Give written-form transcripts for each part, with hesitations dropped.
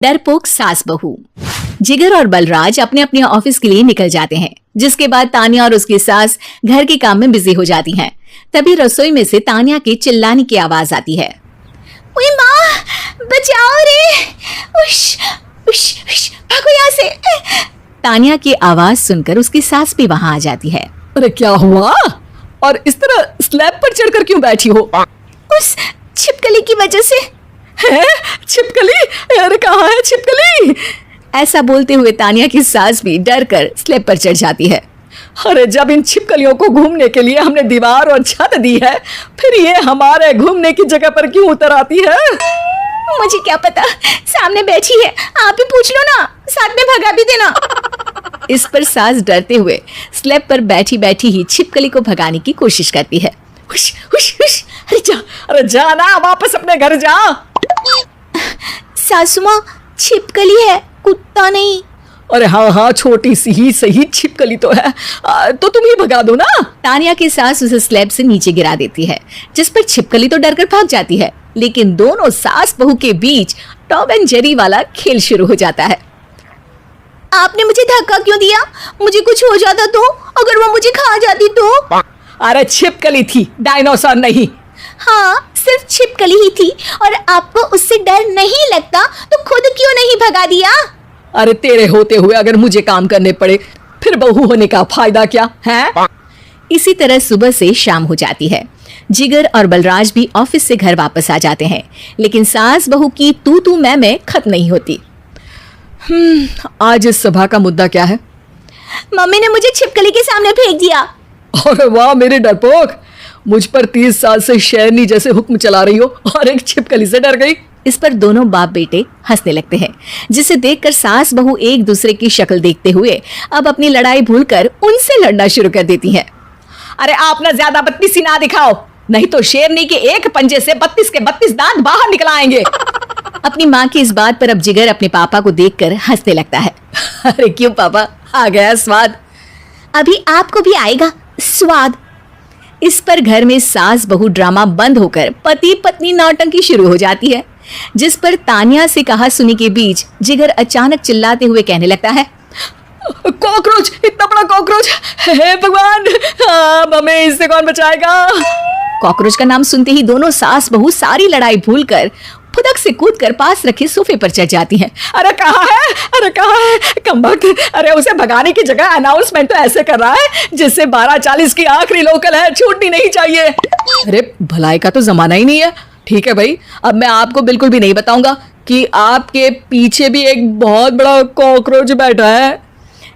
डरपोक सास बहू। जिगर और बलराज अपने अपने ऑफिस के लिए निकल जाते हैं, जिसके बाद तानिया और उसकी सास घर के काम में बिजी हो जाती हैं। तभी रसोई में से तानिया के चिल्लाने की आवाज आती है। ओए माँ, बचाओ रे! उश, उश, उश, भागो यहाँ से! तानिया की आवाज सुनकर उसकी सास भी वहाँ आ जाती है। अरे क्या हुआ? और इस तरह स्लैब पर चढ़कर क्यों बैठी हो? उस छिपकली की वजह से। है? छिपकली? अरे कहाँ है छिपकली? ऐसा बोलते हुए तानिया की सास भी डर कर स्लैब पर चढ़ जाती है। अरे जब इन छिपकलियों को घूमने के लिए हमने दीवार और छत दी है, फिर ये हमारे घूमने की जगह पर क्यों उतर आती है? मुझे क्या पता, सामने बैठी है, आप ही पूछ लो ना, साथ में भगा भी देना। इस पर सास डरते हुए स्लैब पर बैठी बैठी ही छिपकली को भगाने की कोशिश करती है। हुश, हुश, हुश, अरे जा ना, वापस अपने घर जा। सासू माँ, छिपकली है, कुत्ता नहीं। अरे हाँ हाँ, छोटी सी ही सही छिपकली तो है, तो तुम ही भगा दो ना। तानिया की सास उसे स्लैब से नीचे गिरा देती है, जिस पर छिपकली तो डरकर भाग जाती है, लेकिन दोनों सास बहू के बीच टॉम एंड जेरी वाला खेल शुरू हो जाता है। आपने मुझे धक्का क्यों दिया? मुझे कुछ हो जाता तो? अगर वो मुझे खा जाती तो? अरे छिपकली थी, डायनासोर नहीं। हाँ, सिर्फ छिपकली ही थी, और आपको उससे डर नहीं लगता तो खुद क्यों नहीं भगा दिया? अरे तेरे होते हुए अगर मुझे काम करने पड़े, फिर बहू होने का फायदा क्या है? इसी तरह सुबह से शाम हो जाती है। जिगर और बलराज भी ऑफिस से घर वापस आ जाते हैं, लेकिन सास बहू की तू तू मैं खत्म नहीं होती। आज इस सभा का मुद्दा क्या है? मम्मी ने मुझे छिपकली के सामने फेंक दिया। अरे वाह मेरे डरपोक, मुझ पर 30 साल से शेरनी जैसे हुक्म चला रही हो और एक छिपकली से डर गई। इस पर दोनों बाप बेटे हंसने लगते हैं, जिसे देखकर सास बहू एक दूसरे की शक्ल देखते हुए अब अपनी लड़ाई भूलकर उनसे लड़ना शुरू कर देती हैं। अरे आप ना ज्यादा बत्तीसी ना दिखाओ, नहीं तो शेरनी के एक पंजे से 32 के 32 दांत बाहर निकल आएंगे। अपनी माँ की इस बात पर अब जिगर अपने पापा को देखकर हंसने लगता है। अरे क्यों पापा, आ गया स्वाद? अभी आपको भी आएगा स्वाद। इस पर घर में सास बहू ड्रामा बंद होकर पति पत्नी नौटंकी शुरू हो जाती है, जिस पर तानिया से कहा सुनी के बीच जिगर अचानक चिल्लाते हुए कहने लगता है। कॉकरोच, इतना बड़ा कॉकरोच! हे भगवान, हमें इससे कौन बचाएगा? कॉकरोच का नाम सुनते ही दोनों सास बहू सारी लड़ाई भूलकर फुदक से कूदकर पास रखे सोफे पर चढ़ जाती हैं। अरे कहाँ है? अरे कहाँ है? कमबख्त! अरे उसे भगाने की जगह अनाउंसमेंट तो ऐसे कर रहा है जिससे 12:40 की आखिरी लोकल है, छूटनी नहीं चाहिए। अरे भलाई का तो जमाना ही नहीं है। ठीक है भाई, अब मैं आपको बिल्कुल भी नहीं बताऊंगा कि आपके पीछे भी एक बहुत बड़ा कॉकरोच बैठा है।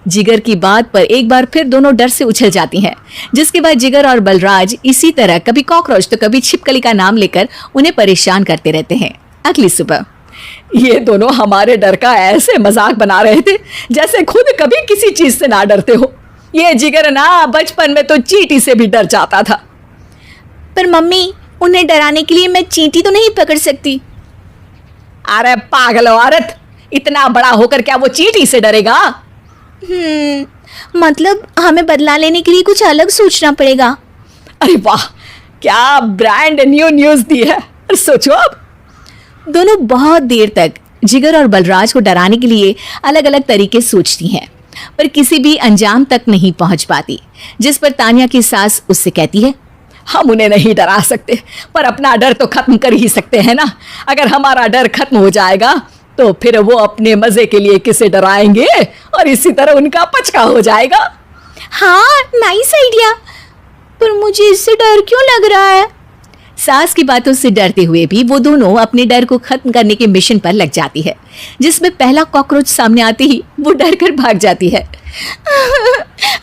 जिगर की बात पर एक बार फिर दोनों डर से उछल जाती हैं, जिसके बाद जिगर और बलराज इसी तरह कभी कॉकरोच तो कभी छिपकली का नाम लेकर उन्हें परेशान करते रहते हैं। अगली सुबह ये दोनों हमारे डर का ऐसे मजाक बना रहे थे जैसे खुद कभी किसी चीज से ना डरते हो। ये जिगर ना बचपन में तो चींटी से भी डर जाता था। पर मम्मी, उन्हें डराने के लिए मैं चींटी तो नहीं पकड़ सकती। अरे पागल औरत, इतना बड़ा होकर क्या वो चींटी से डरेगा? मतलब हमें बदला लेने के लिए कुछ अलग सोचना पड़ेगा। अरे वाह, क्या ब्रांड न्यू न्यूज दी है। सोचो अब। दोनों बहुत देर तक जिगर और बलराज को डराने के लिए अलग अलग तरीके सोचती हैं, पर किसी भी अंजाम तक नहीं पहुंच पाती, जिस पर तानिया की सास उससे कहती है। हम उन्हें नहीं डरा सकते, पर अपना डर तो खत्म कर ही सकते हैं ना। अगर हमारा डर खत्म हो जाएगा तो फिर वो अपने मजे के लिए किसे डराएंगे और इसी तरह उनका पचका हो जाएगा। हाँ, नाइस आइडिया, पर मुझे इससे डर क्यों लग रहा है? सास की बातों से डरते हुए भी वो दोनों अपने डर को खत्म करने के मिशन पर लग जाती है, जिसमें पहला कॉकरोच सामने आते ही वो डर कर भाग जाती है।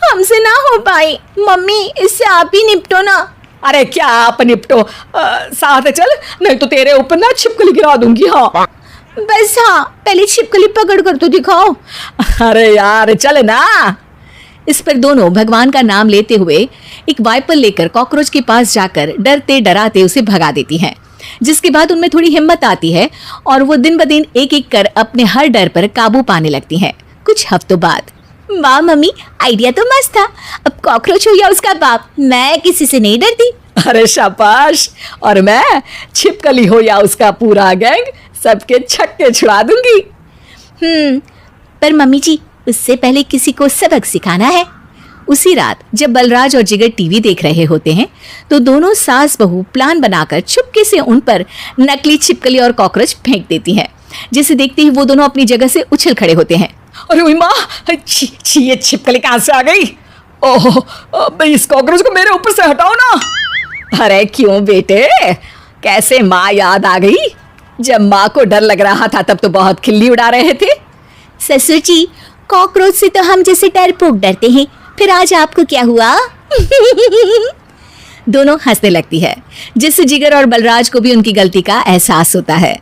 हमसे ना हो पाई मम्मी, इससे आप ही निपटो ना। अरे क्या आप निपटो, साथ चल, नहीं तो तेरे ऊपर ना छिपकली गिरा दूंगी। हाँ बस, हाँ पहले छिपकली पकड़ कर तो दिखाओ। अरे यार चल ना। इस पर दोनों भगवान का नाम लेते हुए एक वाइपर लेकर कॉकरोच के पास जाकर डरते डराते उसे भगा देती हैं, जिसके बाद उनमें थोड़ी हिम्मत आती है और वो दिन ब दिन एक एक कर अपने हर डर पर काबू पाने लगती हैं। कुछ हफ्तों बाद, वाह मम्मी, आइडिया तो मस्त था। अब कॉकरोच हो या उसका बाप, मैं किसी से नहीं डरती। अरे शाबाश, और मैं छिपकली हो या उसका पूरा गैंग, सबके छक्के छुड़ा दूंगी। पर मम्मी जी उससे पहले किसी को सबक सिखाना है। उसी रात जब बलराज और जिगर टीवी देख रहे होते हैं तो दोनों सास बहू प्लान बनाकर चुपके से उन पर नकली छिपकली और कॉकरोच फेंक देती हैं, जिसे देखते ही वो दोनों अपनी जगह से उछल खड़े होते हैं। अरे ओए माँ, छी छी, ये छिपकली कहाँ से आ गई? ओह, इस कॉकरोच को मेरे ऊपर से हटाओ ना। अरे क्यों बेटे, कैसे माँ याद आ गई? जब माँ को डर लग रहा था तब तो बहुत खिल्ली उड़ा रहे थे। ससुर जी, कॉकरोच से तो हम जैसे डरपोक डरते हैं, फिर आज आपको क्या हुआ? दोनों हंसने लगती है, जिससे जिगर और बलराज को भी उनकी गलती का एहसास होता है।